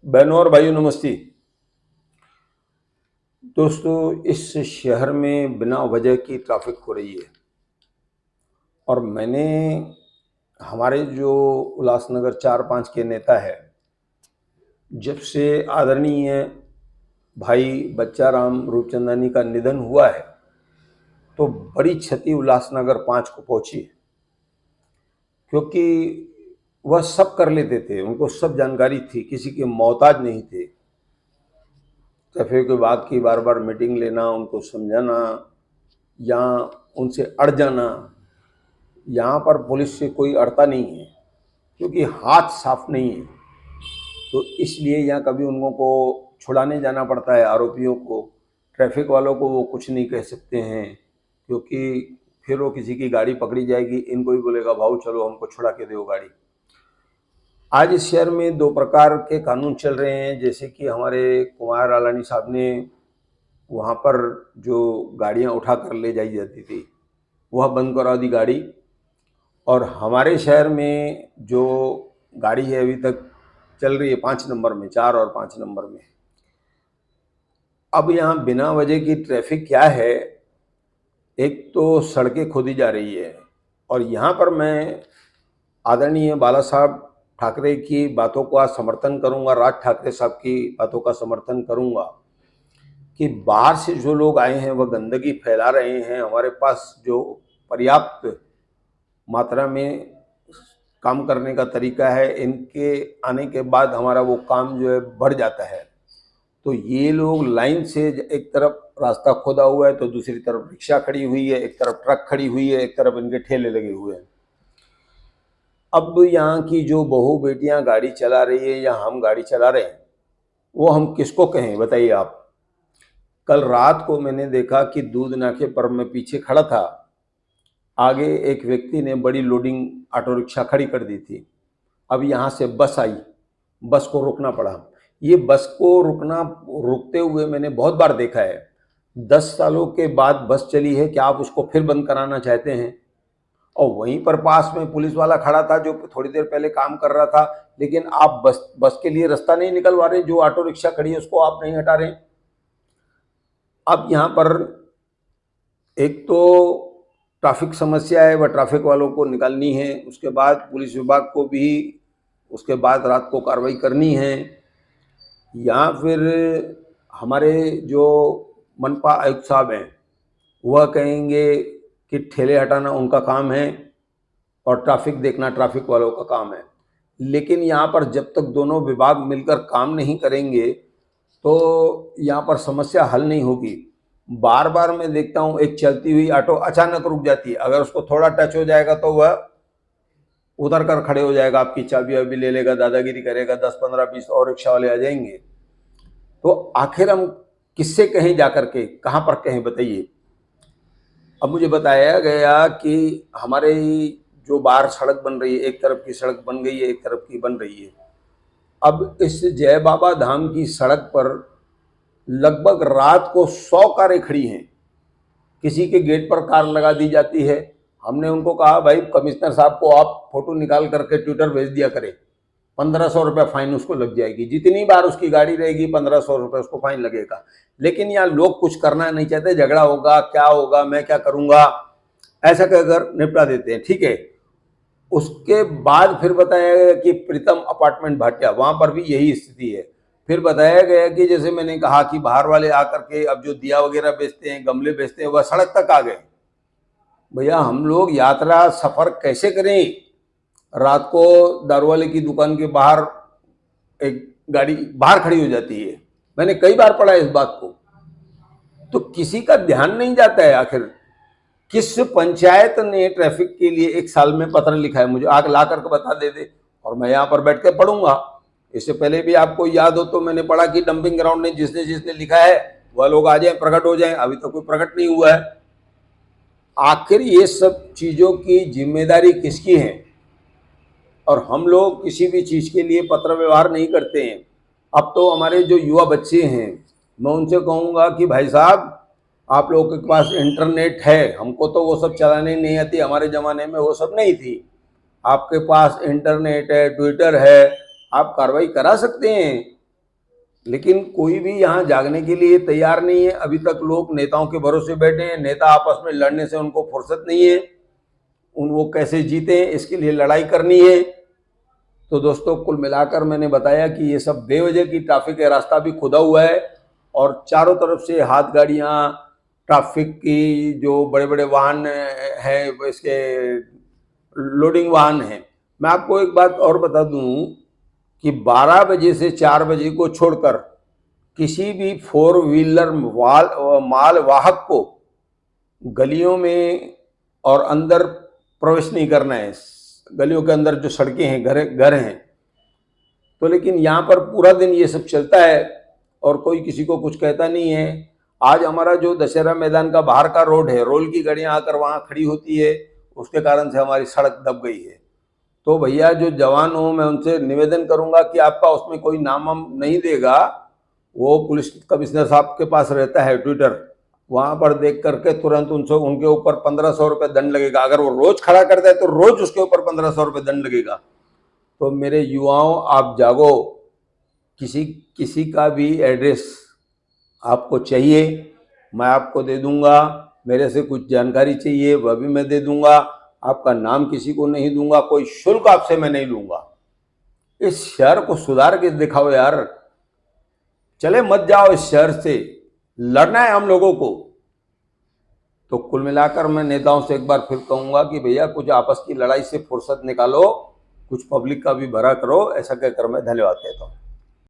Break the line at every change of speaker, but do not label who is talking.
बहनों और भाइयों नमस्ते। दोस्तों, इस शहर में बिना वजह की ट्रैफिक हो रही है और मैंने हमारे जो उल्लासनगर 4-5 के नेता है, जब से आदरणीय भाई बच्चा राम रूपचंदानी का निधन हुआ है तो बड़ी क्षति उल्लासनगर 5 को पहुंची है, क्योंकि वह सब कर लेते थे, उनको सब जानकारी थी, किसी के मोहताज नहीं थे। ट्रैफिक विभाग की बार बार मीटिंग लेना, उनको समझाना या उनसे अड़ जाना। यहाँ पर पुलिस से कोई अड़ता नहीं है क्योंकि हाथ साफ नहीं है, तो इसलिए यहाँ कभी उन को छुड़ाने जाना पड़ता है आरोपियों को। ट्रैफिक वालों को वो कुछ नहीं कह सकते हैं क्योंकि फिर वो किसी की गाड़ी पकड़ी जाएगी, इनको ही बोलेगा भाऊ चलो हमको छुड़ा के दो गाड़ी। आज इस शहर में दो प्रकार के कानून चल रहे हैं, जैसे कि हमारे कुमार आलानी साहब ने वहाँ पर जो गाड़ियाँ उठा कर ले जाई जाती थी वह बंद करा दी गाड़ी, और हमारे शहर में जो गाड़ी है अभी तक चल रही है 5 नंबर में, 4 और 5 नंबर में। अब यहाँ बिना वजह की ट्रैफिक क्या है, एक तो सड़कें खोदी जा रही है और यहाँ पर मैं आदरणीय बाला साहब ठाकरे की बातों का समर्थन करूंगा, राज ठाकरे साहब की बातों का समर्थन करूंगा कि बाहर से जो लोग आए हैं वह गंदगी फैला रहे हैं। हमारे पास जो पर्याप्त मात्रा में काम करने का तरीका है, इनके आने के बाद हमारा वो काम जो है बढ़ जाता है। तो ये लोग लाइन से, एक तरफ रास्ता खोदा हुआ है तो दूसरी तरफ रिक्शा खड़ी हुई है, एक तरफ ट्रक खड़ी हुई है, एक तरफ इनके ठेले लगे हुए हैं। अब यहाँ की जो बहू बेटियां गाड़ी चला रही है या हम गाड़ी चला रहे हैं, वो हम किसको कहें बताइए आप। कल रात को मैंने देखा कि दूध नाके पर मैं पीछे खड़ा था, आगे एक व्यक्ति ने बड़ी लोडिंग ऑटो रिक्शा खड़ी कर दी थी। अब यहाँ से बस आई, बस को रोकना पड़ा। ये बस को रुकते हुए मैंने बहुत बार देखा है। 10 सालों के बाद बस चली है, क्या आप उसको फिर बंद कराना चाहते हैं? और वहीं पर पास में पुलिस वाला खड़ा था जो थोड़ी देर पहले काम कर रहा था, लेकिन आप बस के लिए रास्ता नहीं निकलवा रहे, जो ऑटो रिक्शा खड़ी है उसको आप नहीं हटा रहे। अब यहाँ पर एक तो ट्रैफिक समस्या है, वह ट्रैफिक वालों को निकालनी है, उसके बाद पुलिस विभाग को भी उसके बाद रात को कार्रवाई करनी है, या फिर हमारे जो मनपा आयुक्त साहब हैं वह कहेंगे कि ठेले हटाना उनका काम है और ट्रैफिक देखना ट्रैफिक वालों का काम है। लेकिन यहाँ पर जब तक दोनों विभाग मिलकर काम नहीं करेंगे तो यहाँ पर समस्या हल नहीं होगी। बार बार मैं देखता हूँ एक चलती हुई ऑटो अचानक रुक जाती है, अगर उसको थोड़ा टच हो जाएगा तो वह उतर कर खड़े हो जाएगा, आपकी चाबी वाबी ले लेगा, दादागिरी करेगा, 10, 15, 20 और रिक्शा वाले आ जाएंगे। तो आखिर हम किससे कहें जाकर के, कहाँ पर कहें बताइए। अब मुझे बताया गया कि हमारे जो बाहर सड़क बन रही है, एक तरफ की सड़क बन गई है, एक तरफ की बन रही है। अब इस जय बाबा धाम की सड़क पर लगभग रात को 100 कारें खड़ी हैं, किसी के गेट पर कार लगा दी जाती है। हमने उनको कहा भाई कमिश्नर साहब को आप फोटो निकाल करके ट्विटर भेज दिया करें, 1500 रुपये फाइन उसको लग जाएगी, जितनी बार उसकी गाड़ी रहेगी 1500 रुपये उसको फाइन लगेगा। लेकिन यहाँ लोग कुछ करना नहीं चाहते, झगड़ा होगा, क्या होगा, मैं क्या करूँगा, ऐसा कहकर निपटा देते हैं। ठीक है, उसके बाद फिर बताया गया कि प्रीतम अपार्टमेंट भाटिया, वहाँ पर भी यही स्थिति है। फिर बताया गया कि जैसे मैंने कहा कि बाहर वाले आकर के अब जो दिया वगैरह बेचते हैं, गमले बेचते हैं, वह सड़क तक आ गए। भैया हम लोग यात्रा सफ़र कैसे करें? रात को दारू वाले की दुकान के बाहर एक गाड़ी बाहर खड़ी हो जाती है, मैंने कई बार पढ़ा इस बात को। तो किसी का ध्यान नहीं जाता है। आखिर किस पंचायत ने ट्रैफिक के लिए 1 साल में पत्र लिखा है, मुझे आग ला करके बता दे और मैं यहाँ पर बैठ के पढ़ूंगा। इससे पहले भी आपको याद हो तो मैंने पढ़ा कि डंपिंग ग्राउंड ने जिसने जिसने लिखा है वह लोग आ जाए, प्रकट हो जाए। अभी तो कोई प्रकट नहीं हुआ है। आखिर ये सब चीज़ों की जिम्मेदारी किसकी है? और हम लोग किसी भी चीज़ के लिए पत्र व्यवहार नहीं करते हैं। अब तो हमारे जो युवा बच्चे हैं, मैं उनसे कहूँगा कि भाई साहब आप लोगों के पास इंटरनेट है, हमको तो वो सब चलाने नहीं आती, हमारे ज़माने में वो सब नहीं थी। आपके पास इंटरनेट है, ट्विटर है, आप कार्रवाई करा सकते हैं। लेकिन कोई भी यहाँ जागने के लिए तैयार नहीं है। अभी तक लोग नेताओं के भरोसे बैठे हैं। नेता आपस में लड़ने से उनको फुर्सत नहीं है। वो कैसे जीते इसके लिए लड़ाई करनी है। तो दोस्तों, कुल मिलाकर मैंने बताया कि ये सब बेवजह की ट्रैफिक है। रास्ता भी खुदा हुआ है और चारों तरफ से हाथ गाड़ियाँ, ट्रैफिक की जो बड़े बड़े वाहन हैं, इसके लोडिंग वाहन हैं। मैं आपको एक बात और बता दूं कि 12 बजे से 4 बजे को छोड़कर किसी भी 4 व्हीलर माल वाहक को गलियों में और अंदर प्रवेश नहीं करना है। गलियों के अंदर जो सड़कें हैं, घर हैं। तो लेकिन यहाँ पर पूरा दिन ये सब चलता है और कोई किसी को कुछ कहता नहीं है। आज हमारा जो दशहरा मैदान का बाहर का रोड है, रोल की गाड़ियाँ आकर वहाँ खड़ी होती है, उसके कारण से हमारी सड़क दब गई है। तो भैया जो जवान हो, मैं उनसे निवेदन करूंगा कि आपका उसमें कोई नाम वाम नहीं देगा। वो पुलिस कमिश्नर साहब के पास रहता है ट्विटर, वहां पर देख करके तुरंत उनके ऊपर 1500 रुपये दंड लगेगा। अगर वो रोज खड़ा करता है तो रोज उसके ऊपर 1500 रुपये दंड लगेगा। तो मेरे युवाओं, आप जागो। किसी किसी का भी एड्रेस आपको चाहिए, मैं आपको दे दूंगा। मेरे से कुछ जानकारी चाहिए, वह भी मैं दे दूंगा। आपका नाम किसी को नहीं दूंगा, कोई शुल्क आपसे मैं नहीं लूंगा। इस शहर को सुधार के दिखाओ यार। चले मत जाओ इस शहर से, लड़ना है हम लोगों को। तो कुल मिलाकर मैं नेताओं से एक बार फिर कहूंगा कि भैया कुछ आपस की लड़ाई से फुर्सत निकालो, कुछ पब्लिक का भी भला करो। ऐसा कहकर मैं धन्यवाद कहता हूँ।